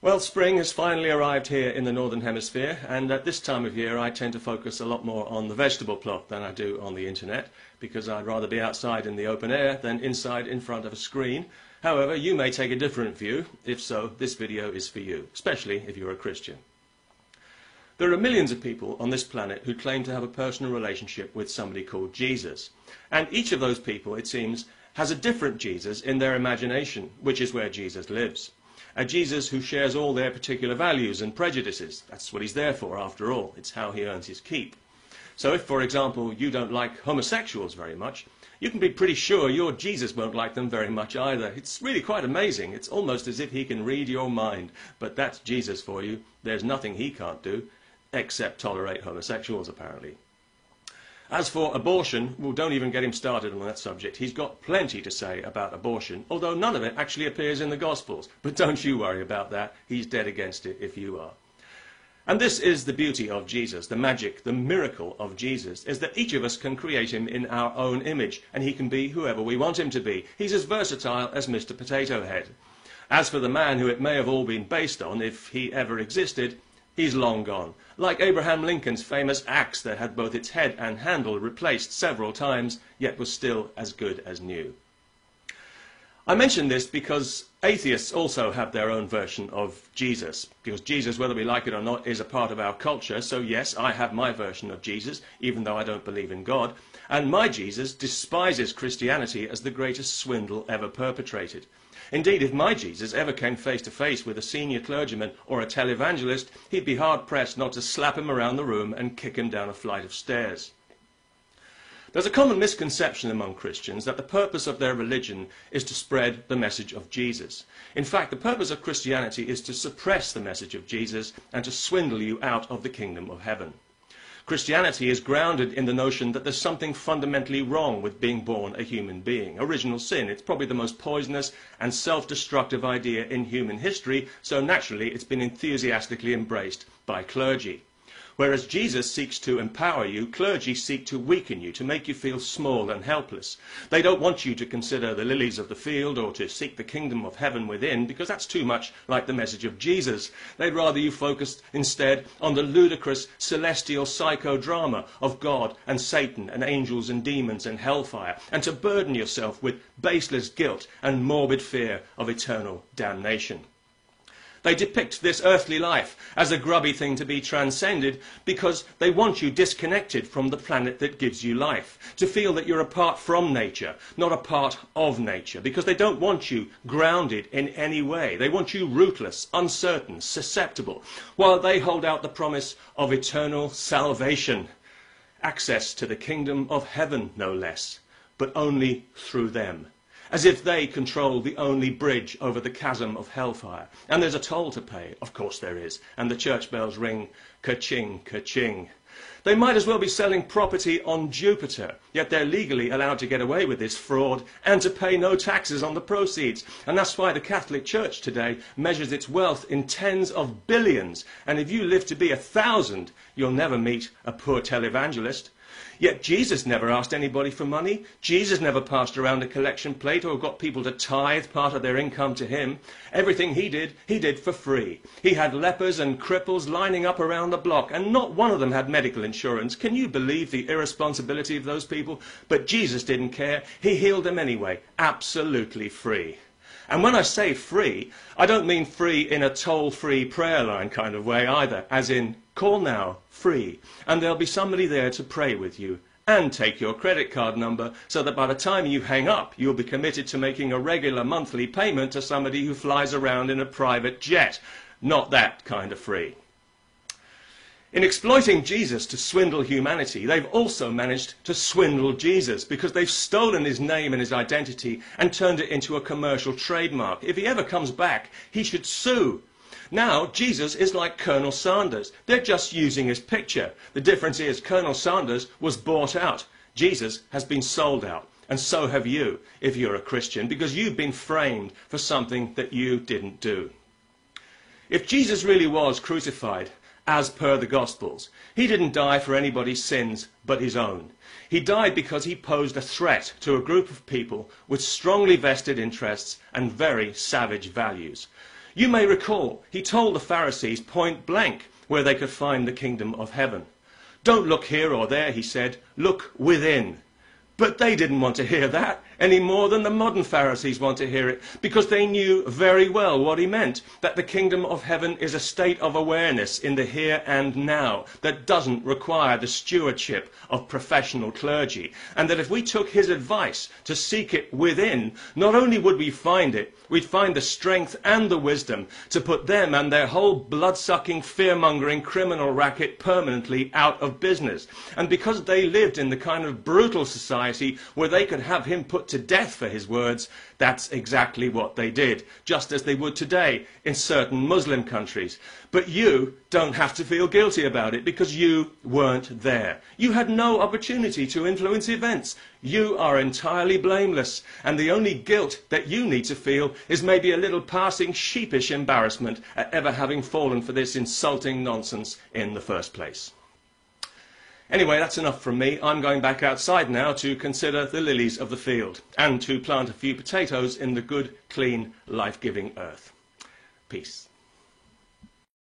Well, spring has finally arrived here in the Northern Hemisphere, and at this time of year I tend to focus a lot more on the vegetable plot than I do on the internet, because I'd rather be outside in the open air than inside in front of a screen. However, you may take a different view. If so, this video is for you, especially if you're a Christian. There are millions of people on this planet who claim to have a personal relationship with somebody called Jesus. And each of those people, it seems, has a different Jesus in their imagination, which is where Jesus lives. A Jesus who shares all their particular values and prejudices. That's what he's there for, after all. It's how he earns his keep. So if, for example, you don't like homosexuals very much, you can be pretty sure your Jesus won't like them very much either. It's really quite amazing. It's almost as if he can read your mind. But that's Jesus for you. There's nothing he can't do, except tolerate homosexuals, apparently. As for abortion, well, don't even get him started on that subject. He's got plenty to say about abortion, although none of it actually appears in the Gospels. But don't you worry about that. He's dead against it if you are. And this is the beauty of Jesus, the magic, the miracle of Jesus, is that each of us can create him in our own image, and he can be whoever we want him to be. He's as versatile as Mr. Potato Head. As for the man who it may have all been based on, if he ever existed, he's long gone. Like Abraham Lincoln's famous axe that had both its head and handle replaced several times, yet was still as good as new. I mention this because atheists also have their own version of Jesus. Because Jesus, whether we like it or not, is a part of our culture. So yes, I have my version of Jesus, even though I don't believe in God. And my Jesus despises Christianity as the greatest swindle ever perpetrated. Indeed, if my Jesus ever came face to face with a senior clergyman or a televangelist, he'd be hard-pressed not to slap him around the room and kick him down a flight of stairs. There's a common misconception among Christians that the purpose of their religion is to spread the message of Jesus. In fact, the purpose of Christianity is to suppress the message of Jesus and to swindle you out of the kingdom of heaven. Christianity is grounded in the notion that there's something fundamentally wrong with being born a human being. Original sin. It's probably the most poisonous and self-destructive idea in human history, so naturally it's been enthusiastically embraced by clergy. Whereas Jesus seeks to empower you, clergy seek to weaken you, to make you feel small and helpless. They don't want you to consider the lilies of the field or to seek the kingdom of heaven within, because that's too much like the message of Jesus. They'd rather you focused instead on the ludicrous celestial psychodrama of God and Satan and angels and demons and hellfire, and to burden yourself with baseless guilt and morbid fear of eternal damnation. They depict this earthly life as a grubby thing to be transcended because they want you disconnected from the planet that gives you life, to feel that you're apart from nature, not a part of nature, because they don't want you grounded in any way. They want you rootless, uncertain, susceptible, while they hold out the promise of eternal salvation, access to the kingdom of heaven, no less, but only through them. As if they control the only bridge over the chasm of hellfire. And there's a toll to pay, of course there is, and the church bells ring, ka-ching, ka-ching. They might as well be selling property on Jupiter, yet they're legally allowed to get away with this fraud and to pay no taxes on the proceeds. And that's why the Catholic Church today measures its wealth in tens of billions, and if you live to be 1,000, you'll never meet a poor televangelist. Yet Jesus never asked anybody for money. Jesus never passed around a collection plate or got people to tithe part of their income to him. Everything he did for free. He had lepers and cripples lining up around the block, and not one of them had medical insurance. Can you believe the irresponsibility of those people? But Jesus didn't care. He healed them anyway, absolutely free. And when I say free, I don't mean free in a toll-free prayer line kind of way either, as in call now, free, and there'll be somebody there to pray with you and take your credit card number so that by the time you hang up, you'll be committed to making a regular monthly payment to somebody who flies around in a private jet. Not that kind of free. In exploiting Jesus to swindle humanity, they've also managed to swindle Jesus because they've stolen his name and his identity and turned it into a commercial trademark. If he ever comes back, he should sue. Now, Jesus is like Colonel Sanders. They're just using his picture. The difference is Colonel Sanders was bought out. Jesus has been sold out. And so have you, if you're a Christian, because you've been framed for something that you didn't do. If Jesus really was crucified, as per the Gospels, he didn't die for anybody's sins but his own. He died because he posed a threat to a group of people with strongly vested interests and very savage values. You may recall, he told the Pharisees point blank where they could find the kingdom of heaven. Don't look here or there, he said, look within. But they didn't want to hear that any more than the modern Pharisees want to hear it, because they knew very well what he meant, that the kingdom of heaven is a state of awareness in the here and now that doesn't require the stewardship of professional clergy, and that if we took his advice to seek it within, not only would we find it, we'd find the strength and the wisdom to put them and their whole blood-sucking, fear-mongering criminal racket permanently out of business. And because they lived in the kind of brutal society where they could have him put to death for his words, that's exactly what they did, just as they would today in certain Muslim countries. But you don't have to feel guilty about it, because you weren't there. You had no opportunity to influence events. You are entirely blameless, and the only guilt that you need to feel is maybe a little passing sheepish embarrassment at ever having fallen for this insulting nonsense in the first place. Anyway, that's enough from me. I'm going back outside now to consider the lilies of the field and to plant a few potatoes in the good, clean, life-giving earth. Peace.